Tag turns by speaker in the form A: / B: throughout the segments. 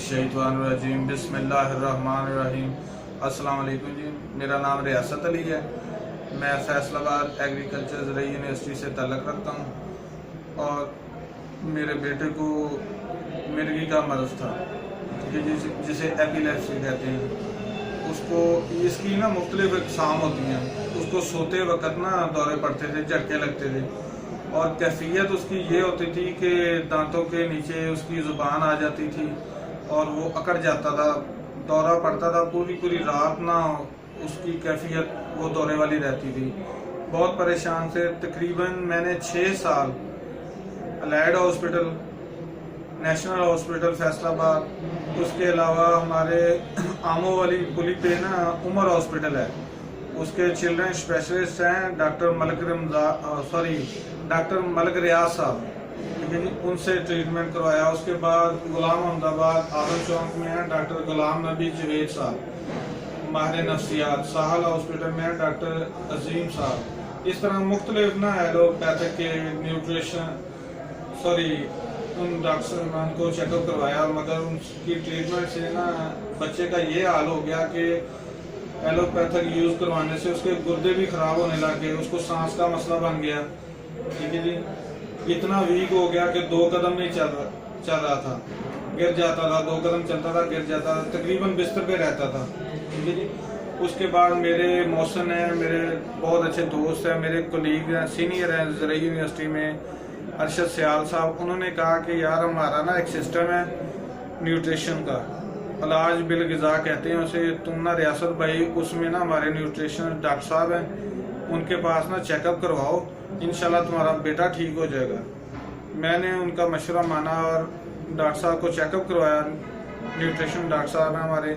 A: मिनश्शैतानिर्रजीम बिस्मिल्लाहिर्रहमानिर्रहीम। अस्सलाम वालेकुम जी, मेरा नाम रियासत अली है। मैं फैसलाबाद एग्रीकल्चर ज़रूरी यूनिवर्सिटी से ताल्लुक़ रखता हूँ और मेरे बेटे को मिर्गी का मर्ज़ था जिसे एपिलेप्सी कहते हैं। उसको इसकी ना मुख्तलिफ़ अक़साम होती हैं। उसको सोते वक़्त ना दौरे पड़ते थे, झटके लगते थे और कैफियत उसकी ये होती थी कि दांतों के नीचे उसकी ज़ुबान आ जाती थी और वो अकड़ जाता था, दौरा पड़ता था। पूरी पूरी रात ना उसकी कैफियत वो दौरे वाली रहती थी। बहुत परेशान थे। तकरीबन मैंने 6 साल allied hospital, national hospital Faisalabad, उसके अलावा हमारे आमो वाली पुली पे ना उमर हॉस्पिटल है, उसके चिल्ड्रन स्पेशलिस्ट हैं डॉक्टर मलक रियाज साहब, ठीक है जी, उनसे ट्रीटमेंट करवाया। उसके बाद गुलाम अहमदाबाद आदम चौक में है डॉक्टर गुलाम नबी जवेद साहब, माहिर नफ्सियात। साहल हॉस्पिटल में है डॉक्टर अजीम साहब। इस तरह मुख्तलिफ ना एलोपैथिक के न्यूट्रिशन उन डॉक्टर को चेकअप करवाया, मगर उनकी ट्रीटमेंट से ना बच्चे का ये हाल हो गया कि एलोपैथिक यूज़ करवाने से उसके गुर्दे भी ख़राब होने लगे, उसको सांस का मसला बन गया, ठीक है जी। इतना वीक हो गया कि 2 कदम नहीं चल रहा था, गिर जाता था, 2 कदम चलता था, गिर जाता था, तकरीबन बिस्तर पे रहता था, ठीक है जी। उसके बाद मेरे मौसन हैं, मेरे बहुत अच्छे दोस्त हैं, मेरे कोलीग हैं, सीनियर हैं ज़रूरी यूनिवर्सिटी में, अरशद सियाल साहब। उन्होंने कहा कि यार हमारा ना एक सिस्टम है न्यूट्रिशन का, इलाज बिल ग़िज़ा कहते हैं उसे, तुम ना रियासत भाई उसमें ना हमारे न्यूट्रिशन डॉक्टर साहब हैं, उनके पास ना चेकअप करवाओ, इंशाल्लाह तुम्हारा बेटा ठीक हो जाएगा। मैंने उनका मशवरा माना और डॉक्टर साहब को चेकअप करवाया। न्यूट्रिशन डॉक्टर साहब हैं हमारे,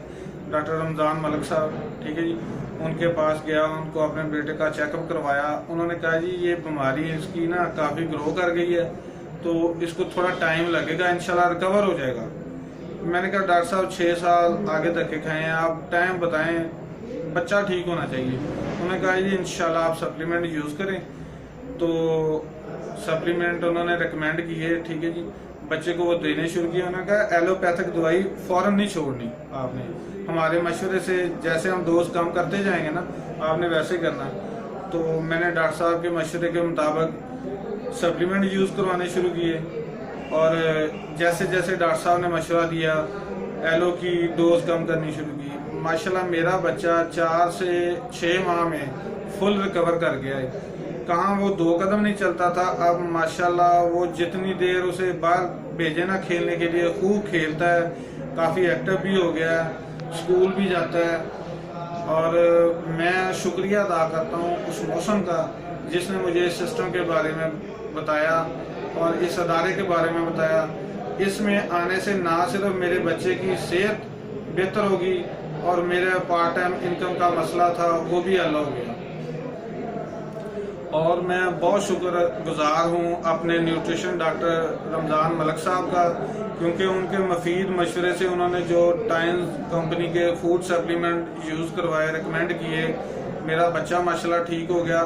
A: डॉक्टर रमज़ान मलिक साहब, ठीक है जी। उनके पास गया, उनको अपने बेटे का चेकअप करवाया। उन्होंने कहा जी ये बीमारी इसकी ना काफ़ी ग्रो कर गई है, तो इसको थोड़ा टाइम लगेगा, इंशाल्लाह रिकवर हो जाएगा। मैंने कहा डॉक्टर साहब 6 साल आगे तक के खाएँ, आप टाइम बताएं, बच्चा ठीक होना चाहिए। उन्होंने कहा जी इंशाल्लाह आप सप्लीमेंट यूज़ करें। तो सप्लीमेंट उन्होंने रिकमेंड किए, ठीक है जी। बच्चे को वो देने शुरू किए। उन्होंने कहा एलोपैथिक दवाई फ़ौरन नहीं छोड़नी आपने, हमारे मशवरे से जैसे हम डोज कम करते जाएंगे ना आपने वैसे करना। तो मैंने डॉक्टर साहब के मशवरे के मुताबिक सप्लीमेंट यूज़ करवाने शुरू किए और जैसे जैसे डॉक्टर साहब ने मशवरा दिया एलो की डोज कम करनी शुरू की। माशाल्लाह मेरा बच्चा 4 से 6 माह में फुल रिकवर कर गया है। कहाँ वो 2 कदम नहीं चलता था, अब माशाल्लाह वो जितनी देर उसे बाहर भेजे ना खेलने के लिए खूब खेलता है, काफ़ी एक्टिव भी हो गया है, स्कूल भी जाता है। और मैं शुक्रिया अदा करता हूँ उस मौसम का जिसने मुझे इस सिस्टम के बारे में बताया और इस अदारे के बारे में बताया। इसमें आने से ना सिर्फ मेरे बच्चे की सेहत बेहतर होगी और मेरा पार्ट टाइम इनकम का मसला था वो भी हल हो गया। और मैं बहुत शुक्रगुजार हूँ अपने न्यूट्रिशन डॉक्टर रमज़ान मलिक साहब का, क्योंकि उनके मफीद मशवरे से उन्होंने जो टाइम्स कंपनी के फूड सप्लीमेंट यूज़ करवाए, रिकमेंड किए, मेरा बच्चा माशाल्लाह ठीक हो गया।